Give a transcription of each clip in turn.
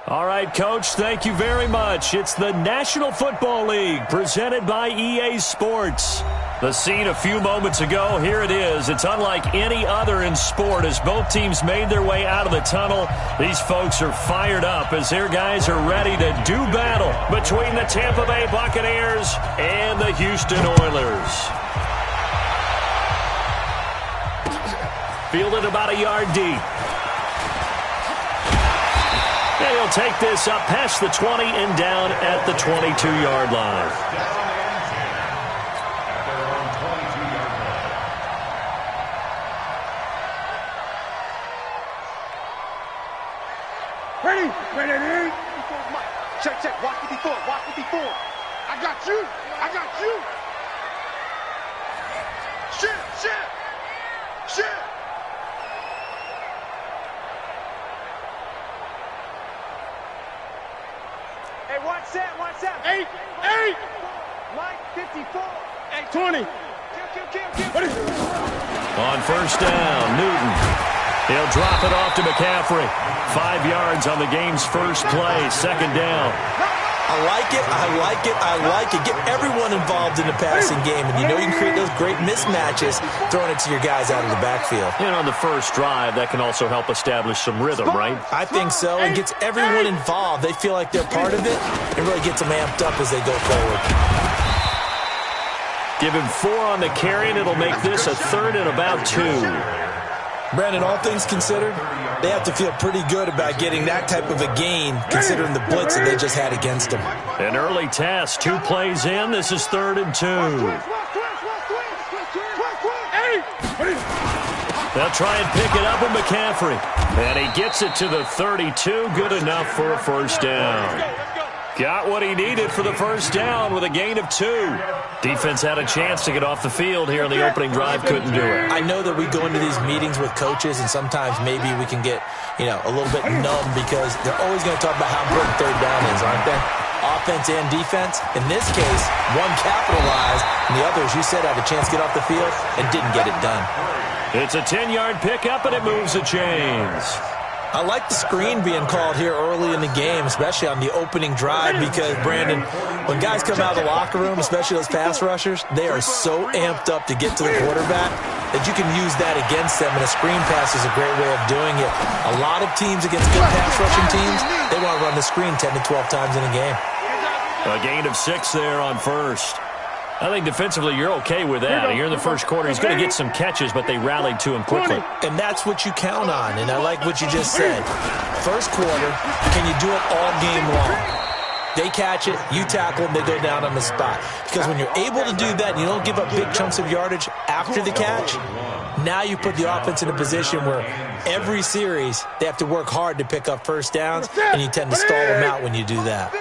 All right, Coach, thank you very much. It's the National Football League presented by EA Sports. The scene a few moments ago, here it is. It's unlike any other in sport as both teams made their way out of the tunnel. These folks are fired up as their guys are ready to do battle between the Tampa Bay Buccaneers and the Houston Oilers. Fielded about a yard deep. And he'll take this up past the 20 and down at the 22-yard line. Ready. Check. Watch 54. I got you. Shit. Hey, watch that. 8. Mike, 54. Hey, 20. Kill. On first down, Newton. He'll drop it off to McCaffrey. 5 yards on the game's first play. Second down. I like it. Get everyone involved in the passing game. And you know you can create those great mismatches throwing it to your guys out of the backfield. And on the first drive, that can also help establish some rhythm, right? I think so. And gets everyone involved. They feel like they're part of it. And really gets them amped up as they go forward. Give him 4 on the carry, and it'll make this a third and about 2. Brandon, all things considered, they have to feel pretty good about getting that type of a gain considering the blitz that they just had against them. An early test, 2 plays in. This is 3rd and 2. They'll try and pick it up with McCaffrey. And he gets it to the 32. Good enough for a first down. Got what he needed for the first down with a gain of 2. Defense had a chance to get off the field here in the opening drive, couldn't do it. I know that we go into these meetings with coaches, and sometimes maybe we can get, a little bit numb because they're always going to talk about how important third down is, aren't they? Offense and defense. In this case, one capitalized, and the other, as you said, had a chance to get off the field and didn't get it done. It's a 10-yard pickup, and it moves the chains. I like the screen being called here early in the game, especially on the opening drive, because, Brandon, when guys come out of the locker room, especially those pass rushers, they are so amped up to get to the quarterback that you can use that against them, and a screen pass is a great way of doing it. A lot of teams against good pass rushing teams, they want to run the screen 10 to 12 times in a game. A gain of 6 there on first. I think defensively you're okay with that. Here in the first quarter, he's going to get some catches, but they rallied to him quickly. And that's what you count on, and I like what you just said. First quarter, can you do it all game long? They catch it, you tackle them, they go down on the spot. Because when you're able to do that and you don't give up big chunks of yardage after the catch, now you put the offense in a position where every series they have to work hard to pick up first downs, and you tend to stall them out when you do that.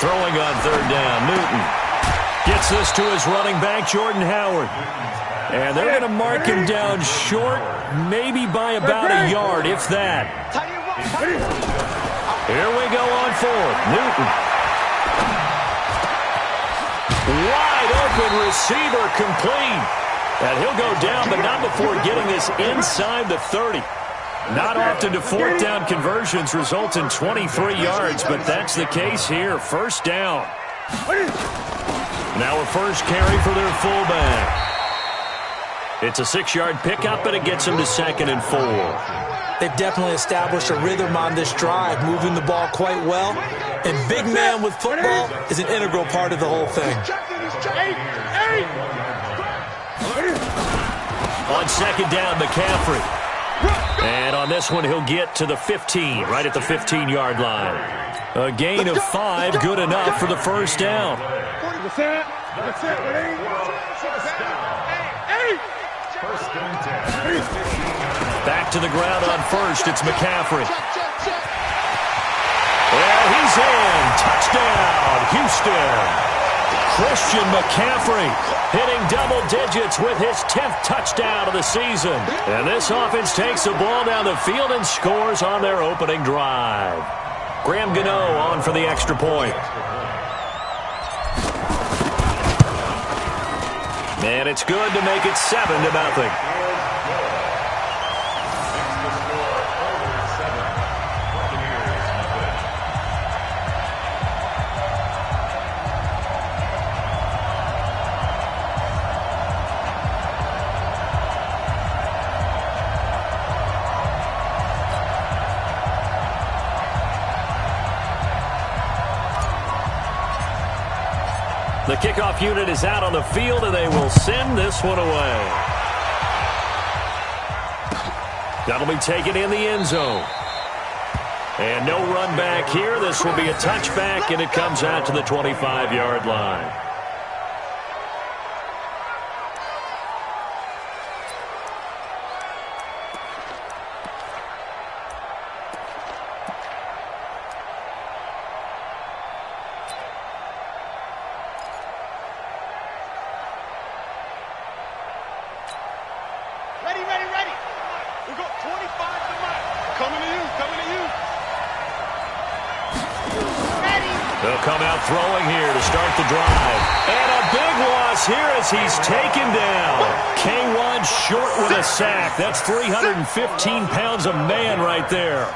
Throwing on third down, Newton gets this to his running back, Jordan Howard. And they're going to mark him down short, maybe by about a yard, if that. Here we go on 4th. Newton. Wide open receiver complete. And he'll go down, but not before getting this inside the 30. Not often do 4th down conversions result in 23 yards, but that's the case here. First down. Now a first carry for their fullback. It's a 6-yard pickup, and it gets them to 2nd and 4. They've definitely established a rhythm on this drive, moving the ball quite well. And big man with football is an integral part of the whole thing. On 2nd down, McCaffrey. And on this one, he'll get to the 15, right at the 15-yard line. A gain of 5, good enough for the first down. Back to the ground on first, it's McCaffrey. And he's in. Touchdown, Houston. Christian McCaffrey hitting double digits with his 10th touchdown of the season. And this offense takes the ball down the field and scores on their opening drive. Graham Gano on for the extra point. And it's good to make it 7-0. kickoff unit is out on the field, and they will send this one away. That'll be taken in the end zone. And no run back here. This will be a touchback, and it comes out to the 25-yard line. Ready. We got 25 to Mike. Coming to you. Ready. They'll come out throwing here to start the drive. And a big loss here as he's taken down. K1 short with a sack. That's 315 pounds of man right there.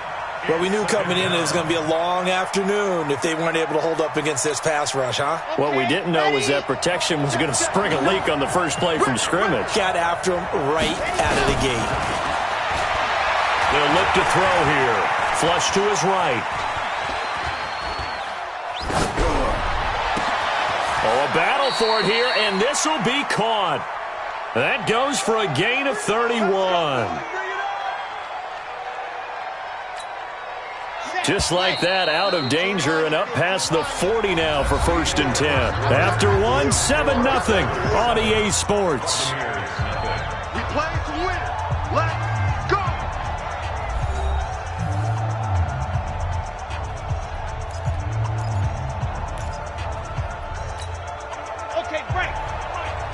Well, we knew coming in it was going to be a long afternoon if they weren't able to hold up against this pass rush, huh? What we didn't know was that protection was going to spring a leak on the first play from scrimmage. Got after him right out of the gate. They'll look to throw here. Flush to his right. Oh, a battle for it here, and this will be caught. That goes for a gain of 31. Just like that, out of danger and up past the 40 now for 1st and 10. After one, 7-0 on EA Sports. We play to win. Let's go. Okay, break.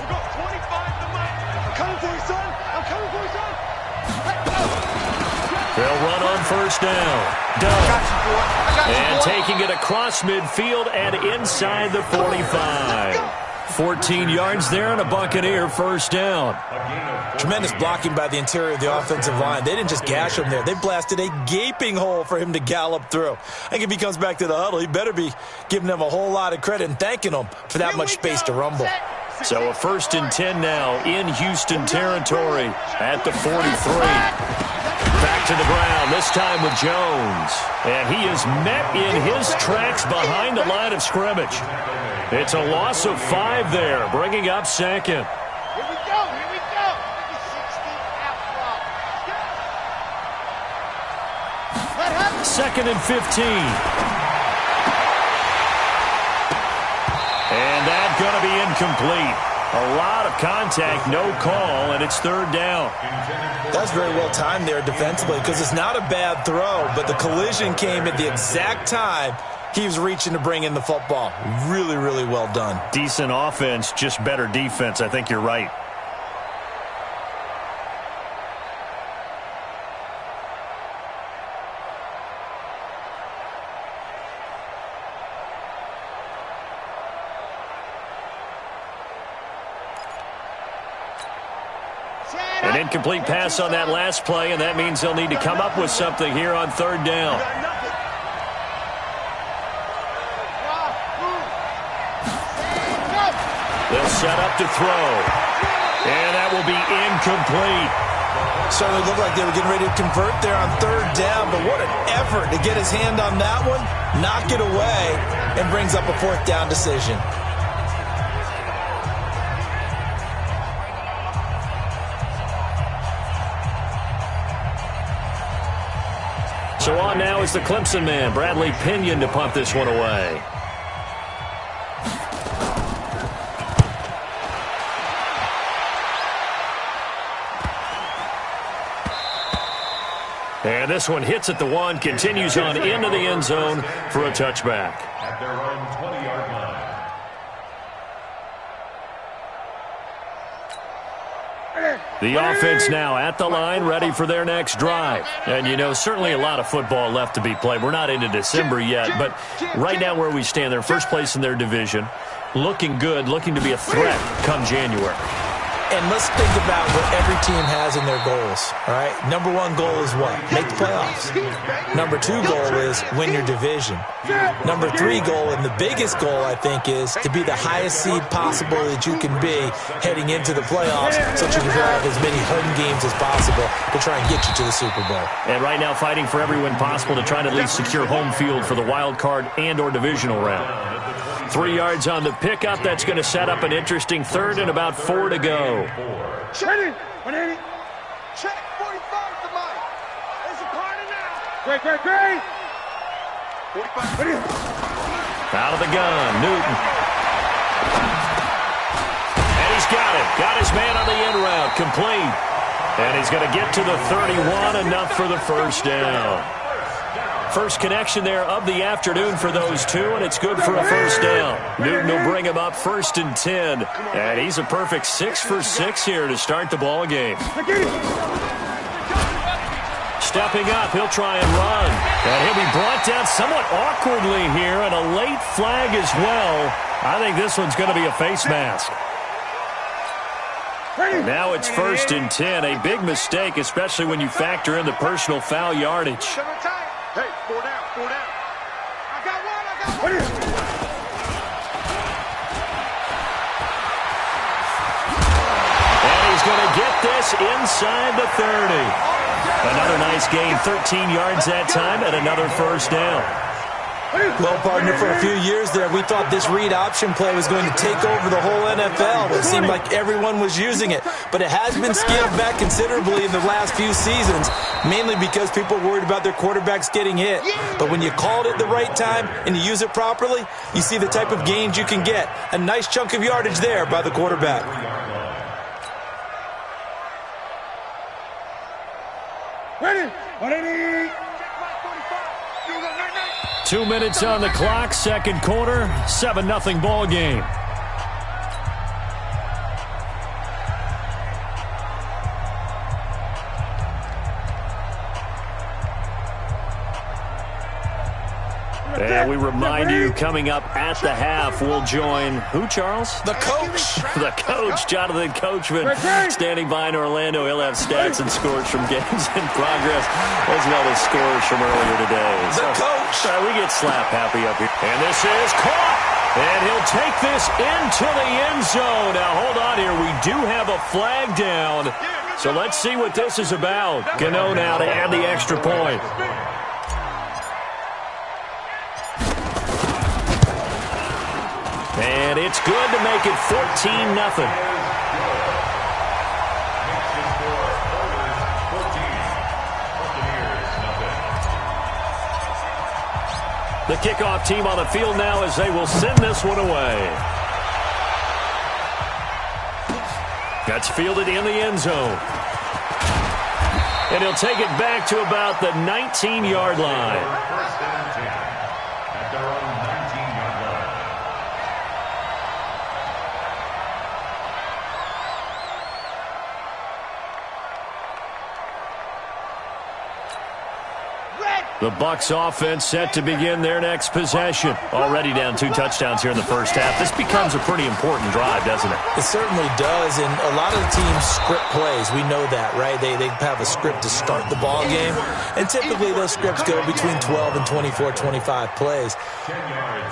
We got 25 to Mike. I'm coming for you, son. Let's go. They'll run on 1st down. And taking it across midfield and inside the 45. 14 yards there and a Buccaneer 1st down. Tremendous blocking by the interior of the offensive line. They didn't just gash him there. They blasted a gaping hole for him to gallop through. I think if he comes back to the huddle, he better be giving them a whole lot of credit and thanking them for that much space to rumble. So a 1st and 10 now in Houston territory at the 43. Back to the ground, this time with Jones. And he is met in his tracks behind the line of scrimmage. It's a loss of 5 there, bringing up 2nd. Here we go. 2nd and 15. And that's going to be incomplete. A lot of contact, no call, and it's 3rd down. That's very well timed there defensively because it's not a bad throw, but the collision came at the exact time he was reaching to bring in the football. Really, really well done. Decent offense, just better defense. I think you're right. An incomplete pass on that last play, and that means they'll need to come up with something here on 3rd down. They'll set up to throw, and that will be incomplete. Certainly looked like they were getting ready to convert there on 3rd down, but what an effort to get his hand on that one, knock it away, and brings up a 4th down decision. So on now is the Clemson man, Bradley Pinion, to punt this one away. And this one hits at the 1, continues on into the end zone for a touchback. At their own 20-yard line. The offense now at the line, ready for their next drive. And, you know, certainly a lot of football left to be played. We're not into December yet, but right now where we stand, they're first place in their division, looking good, looking to be a threat come January. And let's think about what every team has in their goals, all right? Number 1 goal is what? Make the playoffs. Number 2 goal is win your division. Number 3 goal, and the biggest goal, I think, is to be the highest seed possible that you can be heading into the playoffs so that you can have as many home games as possible to try and get you to the Super Bowl. And right now fighting for every win possible to try to at least secure home field for the wild card and or divisional round. 3 yards on the pickup. That's going to set up an interesting third and about 4 to go. Ready? 180. Check. 45 the mic. There's a corner now. Great. 45. Ready? Out of the gun, Newton. And he's got it. Got his man on the end route. Complete. And he's going to get to the 31, enough for the first down. First connection there of the afternoon for those two, and it's good for a first down. Newton will bring him up 1st and 10. And he's a perfect 6 for 6 here to start the ball game. Stepping up, he'll try and run. And he'll be brought down somewhat awkwardly here, and a late flag as well. I think this one's going to be a face mask. Now it's 1st and 10. A big mistake, especially when you factor in the personal foul yardage. Hey, 4 down. I got one. And he's going to get this inside the 30. Another nice gain, 13 yards that time, and another first down. Well, partner, for a few years there, we thought this read option play was going to take over the whole NFL. It seemed like everyone was using it. But it has been scaled back considerably in the last few seasons, mainly because people are worried about their quarterbacks getting hit. But when you call it at the right time and you use it properly, you see the type of gains you can get. A nice chunk of yardage there by the quarterback. Ready? 180. 2 minutes on the clock, second quarter, 7-0 ball game. And we remind you, coming up at the half, we'll join who, Charles? The coach. The coach, Jonathan Coachman, standing by in Orlando. He'll have stats and scores from games in progress, as well as scores from earlier today. The coach. We get slap happy up here. And this is caught. And he'll take this into the end zone. Now, hold on here. We do have a flag down. So let's see what this is about. Gano now to add the extra point. And it's good to make it 14-0. The kickoff team on the field now as they will send this one away. That's fielded in the end zone. And he'll take it back to about the 19-yard line. First down 10 at their own 19-yard line. The Bucs offense set to begin their next possession. Already down 2 touchdowns here in the first half. This becomes a pretty important drive, doesn't it? It certainly does, and a lot of the teams script plays. We know that, right? They have a script to start the ball game, and typically those scripts go between 12 and 24, 25 plays.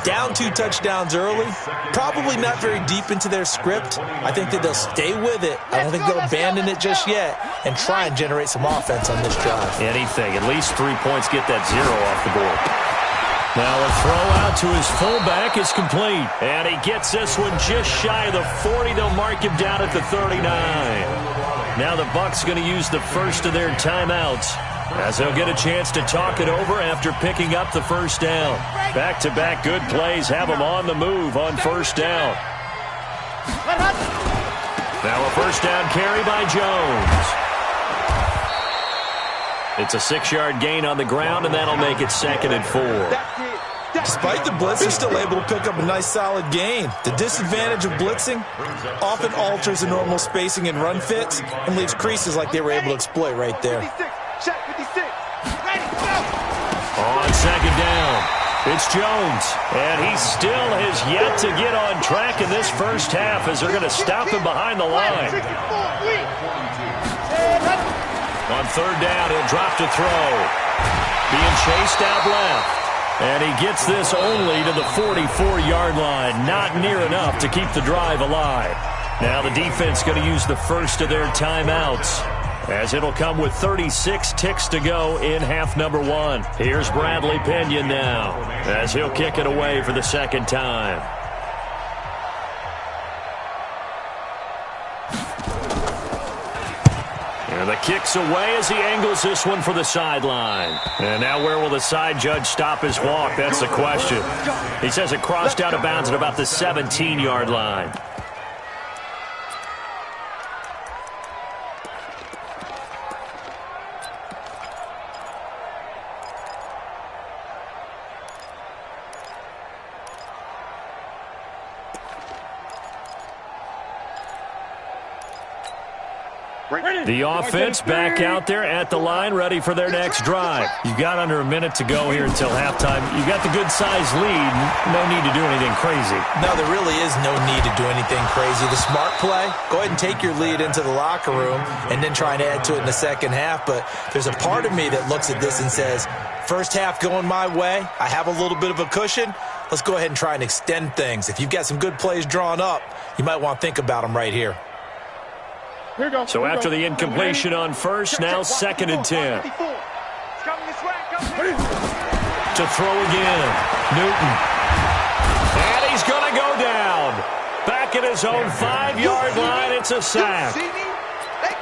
Down 2 touchdowns early, probably not very deep into their script. I think that they'll stay with it. I don't think they'll abandon it just yet and try and generate some offense on this drive. Anything, at least 3 points, get that 0 off the board. Now a throw out to his fullback is complete. And he gets this one just shy of the 40. They'll mark him down at the 39. Now the Bucs going to use the first of their timeouts, as they'll get a chance to talk it over after picking up the first down. Back-to-back good plays have them on the move on first down. Now a first down carry by Jones. It's a 6-yard gain on the ground, and that'll make it 2nd and 4. Despite the blitz, they're still able to pick up a nice solid gain. The disadvantage of blitzing often alters the normal spacing and run fits and leaves creases like they were able to exploit right there. On second down, it's Jones, and he still has yet to get on track in this first half as they're going to stop him behind the line. On third down, he'll drop to throw. Being chased out left. And he gets this only to the 44-yard line. Not near enough to keep the drive alive. Now the defense going to use the first of their timeouts, as it'll come with 36 ticks to go in half number 1. Here's Bradley Pinion now, as he'll kick it away for the second time. And the kick's away as he angles this one for the sideline. And now where will the side judge stop his walk? That's the question. He says it crossed out of bounds at about the 17-yard line. The offense back out there at the line, ready for their next drive. You've got under a minute to go here until halftime. You've got the good-sized lead. No need to do anything crazy. No, there really is no need to do anything crazy. The smart play, go ahead and take your lead into the locker room and then try and add to it in the second half. But there's a part of me that looks at this and says, first half going my way, I have a little bit of a cushion. Let's go ahead and try and extend things. If you've got some good plays drawn up, you might want to think about them right here. So after the incompletion on first, now 2nd and 10. To throw again. Newton. And he's going to go down. Back at his own 5-yard line, it's a sack. They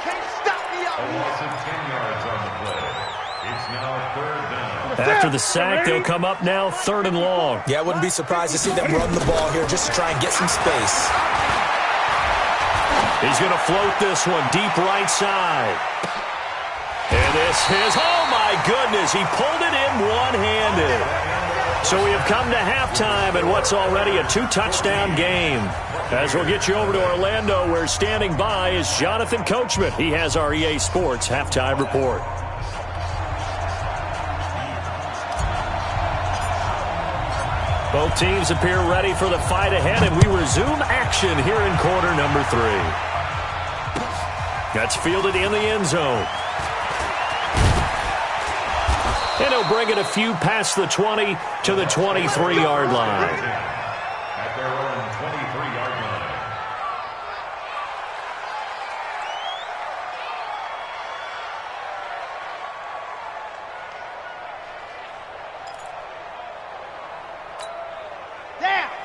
can't stop me out A loss of 10 yards on the play. It's now 3rd down. After the sack, they'll come up now 3rd and long. Yeah, I wouldn't be surprised to see them run the ball here just to try and get some space. He's going to float this one deep right side. And this is, oh my goodness, he pulled it in one-handed. So we have come to halftime in what's already a 2-touchdown game. As we'll get you over to Orlando, where standing by is Jonathan Coachman. He has our EA Sports halftime report. Both teams appear ready for the fight ahead, and we resume action here in quarter number 3. That's fielded in the end zone. And he'll bring it a few past the 20 to the 23-yard line. At their own 23-yard line.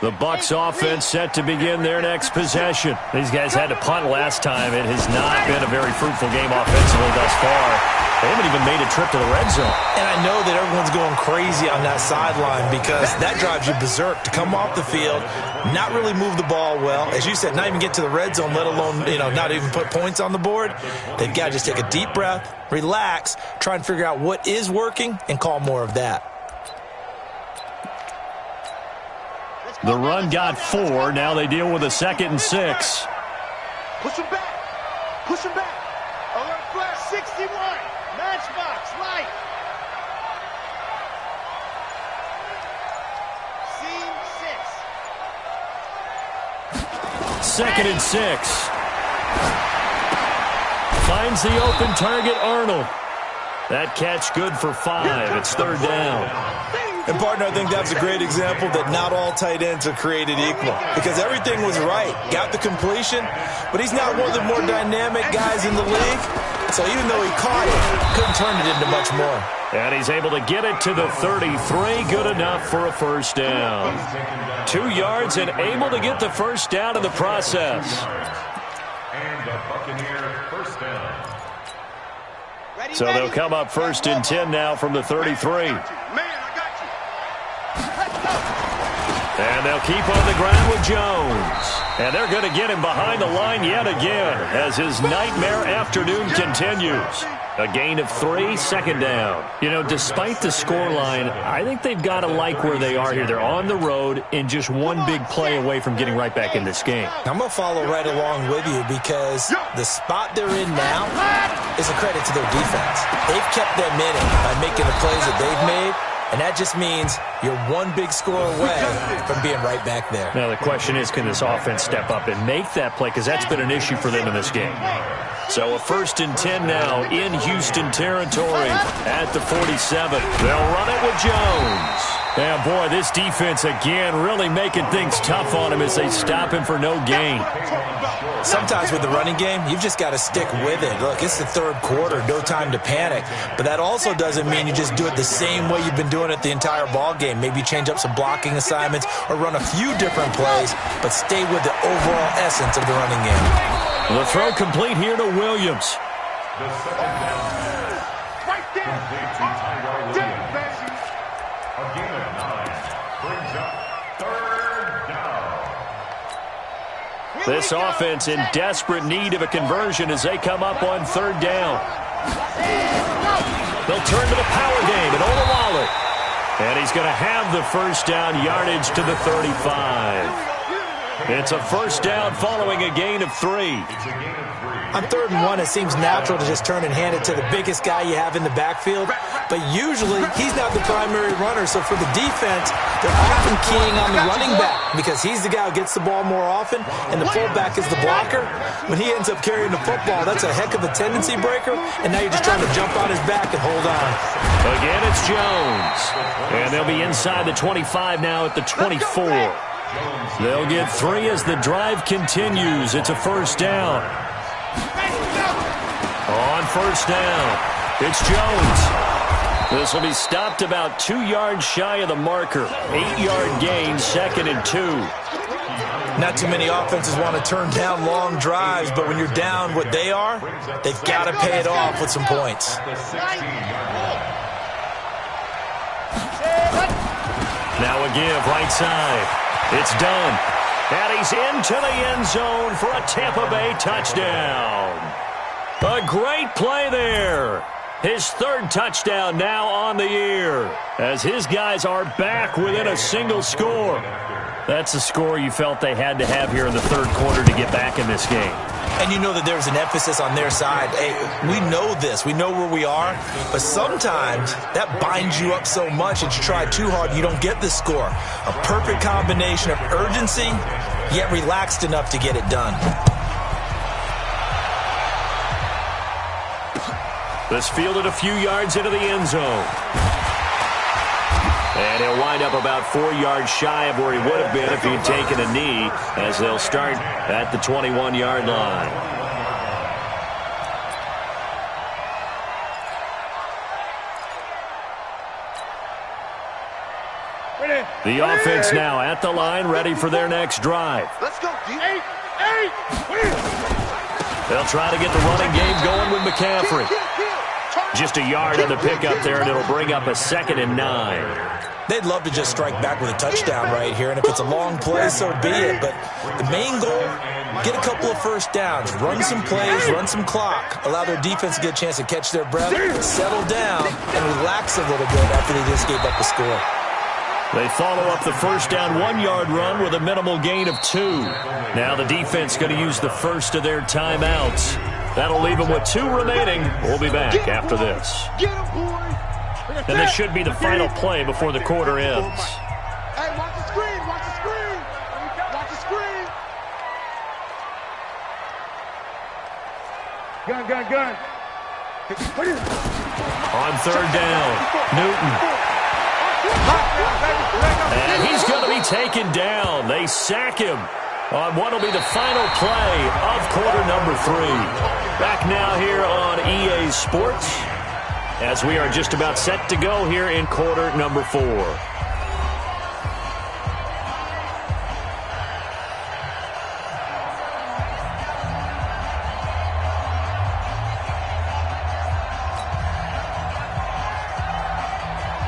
The Bucs offense set to begin their next possession. These guys had to punt last time. It has not been a very fruitful game offensively thus far. They haven't even made a trip to the red zone. And I know that everyone's going crazy on that sideline because that drives you berserk to come off the field, not really move the ball well. As you said, not even get to the red zone, let alone, not even put points on the board. They've got to just take a deep breath, relax, try and figure out what is working, and call more of that. The run got 4. Now they deal with a 2nd and 6. Push him back. Push him back. Alert flash 61. Matchbox light. Scene 6. 2nd and 6. Finds the open target, Arnold. That catch good for 5. It's 3rd down. And, partner, I think that's a great example that not all tight ends are created equal because everything was right. Got the completion, but he's not one of the more dynamic guys in the league. So even though he caught it, couldn't turn it into much more. And he's able to get it to the 33. Good enough for a first down. 2 yards and able to get the first down in the process. And the Buccaneer first down. So they'll come up 1st and 10 now from the 33. And they'll keep on the ground with Jones. And they're going to get him behind the line yet again as his nightmare afternoon continues. A gain of 3, 2nd down. Despite the scoreline, I think they've got to like where they are here. They're on the road and just one big play away from getting right back in this game. I'm going to follow right along with you because the spot they're in now is a credit to their defense. They've kept them in it by making the plays that they've made. And that just means you're one big score away from being right back there. Now the question is, can this offense step up and make that play? Because that's been an issue for them in this game. So a 1st and 10 now in Houston territory at the 47. They'll run it with Jones. Yeah, boy, this defense again really making things tough on him as they stop him for no gain. Sometimes with the running game, you've just got to stick with it. Look, it's the 3rd quarter, no time to panic. But that also doesn't mean you just do it the same way you've been doing it the entire ball game. Maybe change up some blocking assignments or run a few different plays, but stay with the overall essence of the running game. The throw complete here to Williams. The second down pass. Right there. Complete to Tyrell Williams. A gain of 9 brings up third down. This offense in desperate need of a conversion as they come up on third down. They'll turn to the power game and Olawale. And he's going to have the first down yardage to the 35. It's a first down following a gain of 3. It's a gain of 3. On 3rd and 1, it seems natural to just turn and hand it to the biggest guy you have in the backfield. But usually, he's not the primary runner. So for the defense, they're often keying on the running back because he's the guy who gets the ball more often, and the fullback is the blocker. When he ends up carrying the football, that's a heck of a tendency breaker, and now you're just trying to jump on his back and hold on. Again, it's Jones. And they'll be inside the 25 now at the 24. They'll get 3 as the drive continues. It's a first down. On first down, it's Jones. This will be stopped about 2 yards shy of the marker. 8-yard gain, 2nd and 2. Not too many offenses want to turn down long drives, but when you're down what they are, they've got to pay it off with some points. Now a give right side. It's done. And he's into the end zone for a Tampa Bay touchdown. A great play there. His 3rd touchdown now on the year as his guys are back within a single score. That's the score you felt they had to have here in the 3rd quarter to get back in this game. And you know that there's an emphasis on their side. Hey, we know this. We know where we are. But sometimes that binds you up so much that you try too hard, you don't get the score. A perfect combination of urgency, yet relaxed enough to get it done. This fielded a few yards into the end zone. And he'll wind up about 4 yards shy of where he would have been if he'd taken a knee, as they'll start at the 21-yard line. The offense now at the line, ready for their next drive. Let's go, D. 8. They'll try to get the running game going with McCaffrey. Just a yard on the pickup there, and it'll bring up a 2nd and 9. They'd love to just strike back with a touchdown right here, and if it's a long play, so be it. But the main goal, get a couple of first downs, run some plays, run some clock, allow their defense to get a chance to catch their breath, settle down, and relax a little bit after they just gave up a score. They follow up the first down 1-yard run with a minimal gain of 2. Now the defense going to use the first of their timeouts. That'll leave them with 2 remaining. We'll be back after this. And this should be the final play before the quarter ends. Hey, watch the screen, watch the screen. Watch the screen. Gun. On 3rd down, Newton. And he's going to be taken down. They sack him on what will be the final play of quarter number 3. Back now here on EA Sports as we are just about set to go here in quarter number 4.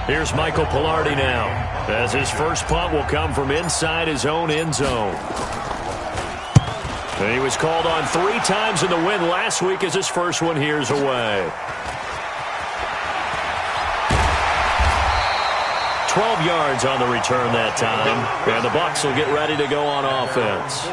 Here's Michael Pilardi now, as his first punt will come from inside his own end zone. And he was called on 3 times in the win last week as his first one here's away. 12 yards on the return that time, and the Bucs will get ready to go on offense.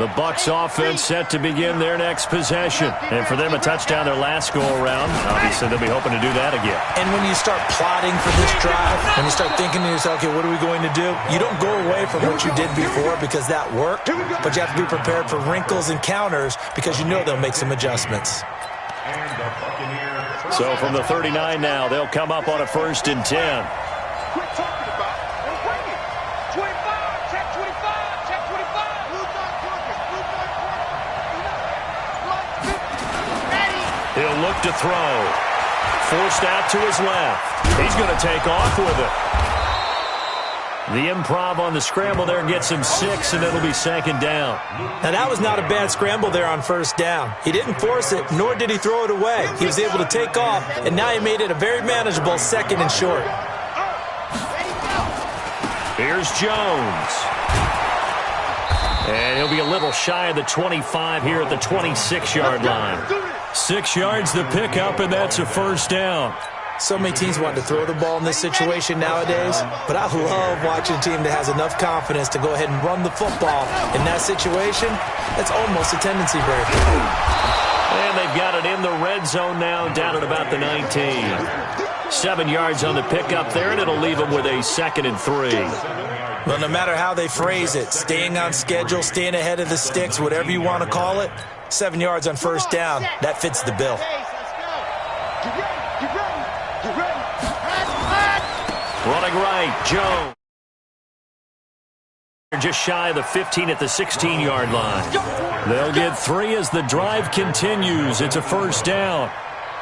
The Bucs offense set to begin their next possession. And for them, a touchdown their last go-around. Obviously, they'll be hoping to do that again. And when you start plotting for this drive, when you start thinking to yourself, okay, what are we going to do? You don't go away from what you did before because that worked, but you have to be prepared for wrinkles and counters because you know they'll make some adjustments. So from the 39 now, they'll come up on a 1st and 10. Quit talking about it and bring it. 25, check 25, check 25. Blue line corners, blue line corners. Lights He'll look to throw. Forced out to his left. He's going to take off with it. The improv on the scramble there gets him 6, and it'll be second down. Now, that was not a bad scramble there on first down. He didn't force it, nor did he throw it away. He was able to take off, and now he made it a very manageable second and short. Here's Jones. And he'll be a little shy of the 25 here at the 26-yard line. 6 yards the pickup, and that's a first down. So many teams want to throw the ball in this situation nowadays, but I love watching a team that has enough confidence to go ahead and run the football. In that situation, that's almost a tendency breaker. And they've got it in the red zone now, down at about the 19. 7 yards on the pickup there, and it'll leave them with a 2nd and 3. Well, no matter how they phrase it, staying on schedule, staying ahead of the sticks, whatever you want to call it, 7 yards on first down, that fits the bill. Running right, Jones. Just shy of the 15 at the 16-yard line. They'll get 3 as the drive continues. It's a first down.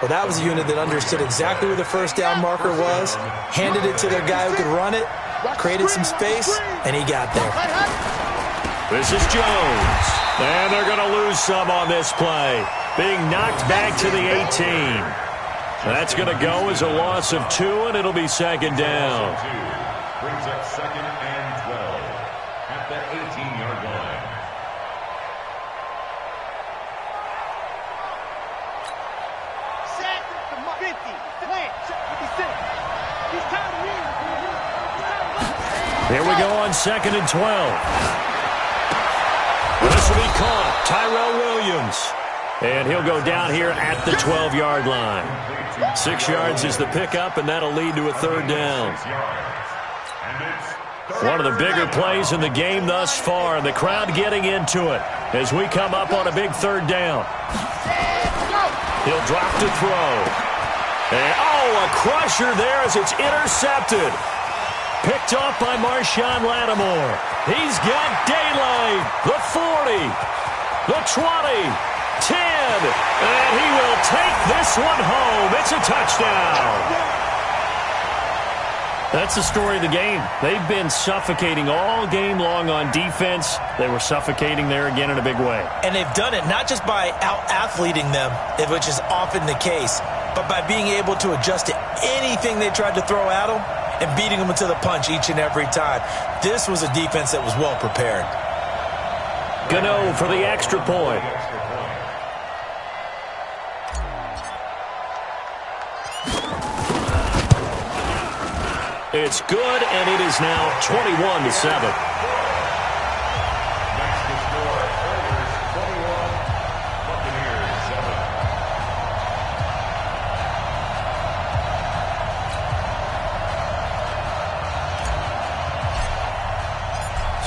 Well, that was a unit that understood exactly where the first down marker was, handed it to their guy who could run it, created some space, and he got there. This is Jones. And they're going to lose some on this play. Being knocked back to the 18. That's going to go as a loss of 2, and it'll be second down. Brings up 2nd and 12 at the 18-yard line. Set, 50, plant, 56. Here we go on 2nd and 12. This will be caught. Tyrell Williams. And he'll go down here at the 12-yard line. 6 yards is the pickup, and that'll lead to a third down. One of the bigger plays in the game thus far, and the crowd getting into it as we come up on a big third down. He'll drop to throw. And, a crusher there as it's intercepted. Picked off by Marshawn Lattimore. He's got daylight. The 40. The 20. 10, and he will take this one home. It's a touchdown. That's the story of the game. They've been suffocating all game long on defense. They were suffocating there again in a big way. And they've done it not just by out-athleting them, which is often the case, but by being able to adjust to anything they tried to throw at them and beating them to the punch each and every time. This was a defense that was well prepared. Gano for the extra point. It's good, and it is now 21-7. Next to score, Oilers 21, Buccaneers 7.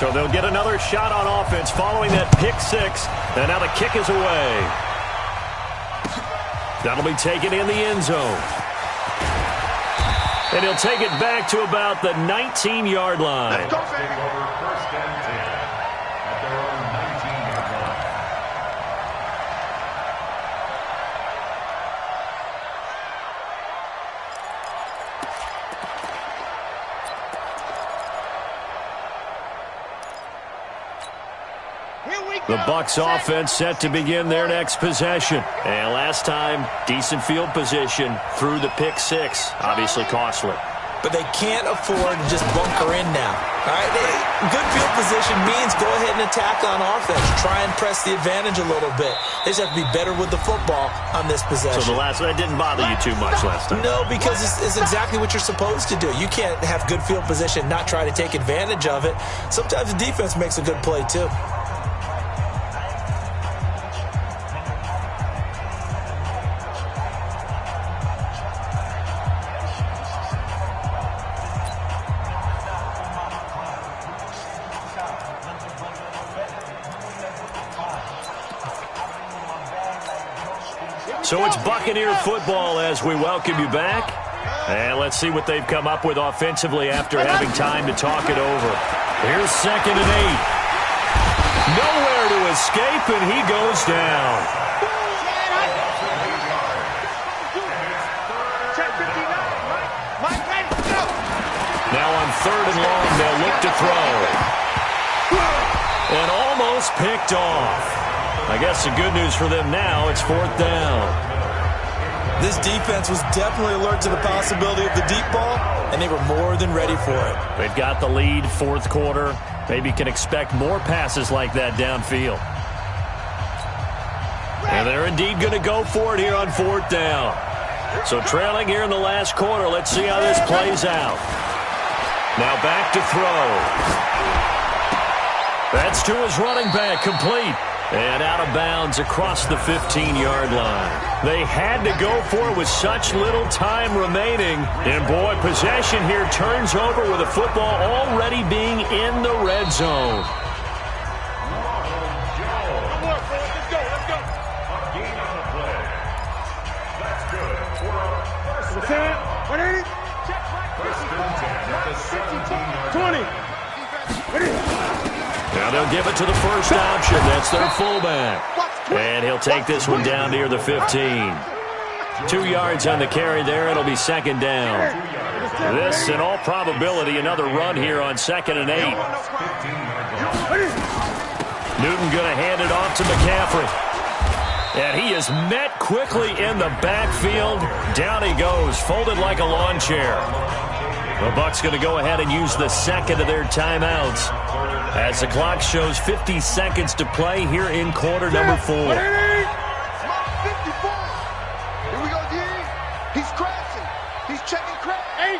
So they'll get another shot on offense following that pick 6, and now the kick is away. That'll be taken in the end zone. And he'll take it back to about the 19-yard line. Take over 1st and 10 at their own 19-yard line. The Bucs offense set to begin their next possession. And last time, decent field position through the pick 6. Obviously costly. But they can't afford to just bunker in now. All right, good field position means go ahead and attack on offense. Try and press the advantage a little bit. They just have to be better with the football on this possession. So that didn't bother you too much last time? No, because it's exactly what you're supposed to do. You can't have good field position, not try to take advantage of it. Sometimes the defense makes a good play too. So it's Buccaneer football as we welcome you back. And let's see what they've come up with offensively after having time to talk it over. Here's 2nd and 8. Nowhere to escape, and he goes down. throw. And almost picked off. I guess the good news for them now, it's 4th down. This defense was definitely alert to the possibility of the deep ball, and they were more than ready for it. They've got the lead, 4th quarter. Maybe can expect more passes like that downfield. And they're indeed going to go for it here on 4th down. So trailing here in the last quarter. Let's see how this plays out. Now back to throw. That's to his running back, complete. And out of bounds across the 15-yard line. They had to go for it with such little time remaining. And, boy, possession here turns over with the football already being in the red zone. Now they'll give it to the first option. That's their fullback. And he'll take this one down near the 15. 2 yards on the carry there. It'll be 2nd down. This, in all probability, another run here on 2nd and 8. Newton going to hand it off to McCaffrey. And he is met quickly in the backfield. Down he goes, folded like a lawn chair. The Bucs going to go ahead and use the second of their timeouts as the clock shows 50 seconds to play here in quarter number 4. Here we go, D. He's crashing. He's checking crash.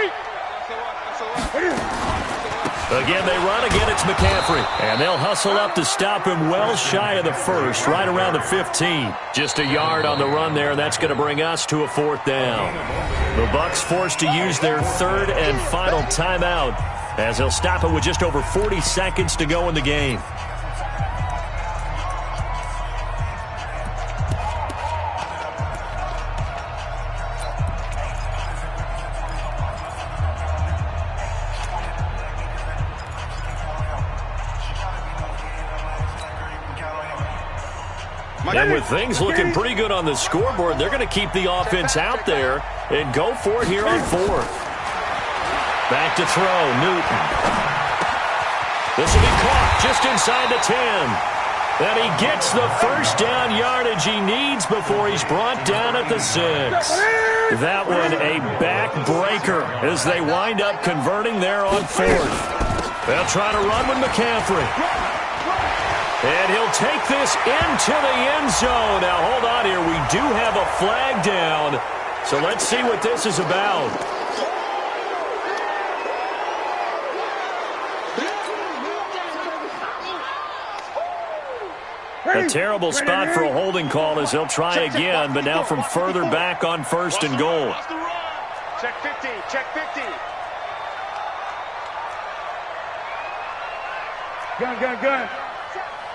8. Again, they run. Again, it's McCaffrey. And they'll hustle up to stop him well shy of the first, right around the 15. Just a yard on the run there, and that's going to bring us to a 4th down. The Bucs forced to use their 3rd and final timeout as they'll stop it with just over 40 seconds to go in the game. And with things looking pretty good on the scoreboard, they're going to keep the offense out there and go for it here on 4th. Back to throw, Newton. This will be caught just inside the 10. And he gets the first down yardage he needs before he's brought down at the 6. That one a backbreaker as they wind up converting there on 4th. They'll try to run with McCaffrey. And he'll take this into the end zone. Now, hold on here. We do have a flag down. So let's see what this is about. A terrible spot for a holding call as they'll try again, but now from further back on 1st and goal. Check 50. Check 50. Gun.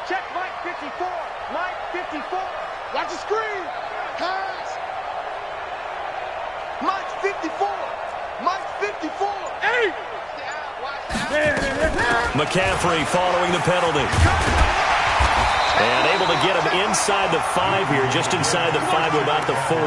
Check Mike 54. Mike 54. Watch the screen. Pass. Mike 54. Mike 54. 8. McCaffrey following the penalty. And able to get him inside the 5 here, just inside the 5 to about the 4.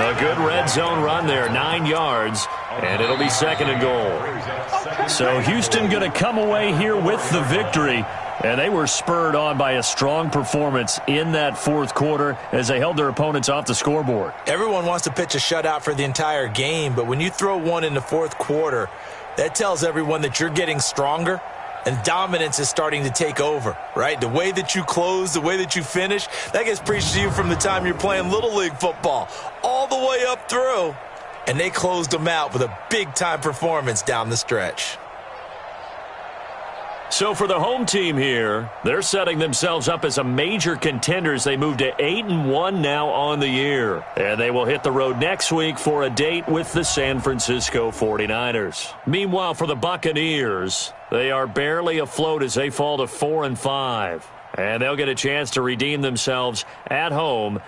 A good red zone run there, 9 yards, and it'll be 2nd and goal. So Houston going to come away here with the victory. And they were spurred on by a strong performance in that 4th quarter as they held their opponents off the scoreboard. Everyone wants to pitch a shutout for the entire game, but when you throw one in the 4th quarter, that tells everyone that you're getting stronger and dominance is starting to take over, right? The way that you close, the way that you finish, that gets preached to you from the time you're playing Little League football all the way up through. And they closed them out with a big-time performance down the stretch. So for the home team here, they're setting themselves up as a major contender as they move to 8-1 now on the year. And they will hit the road next week for a date with the San Francisco 49ers. Meanwhile, for the Buccaneers, they are barely afloat as they fall to 4-5. And they'll get a chance to redeem themselves at home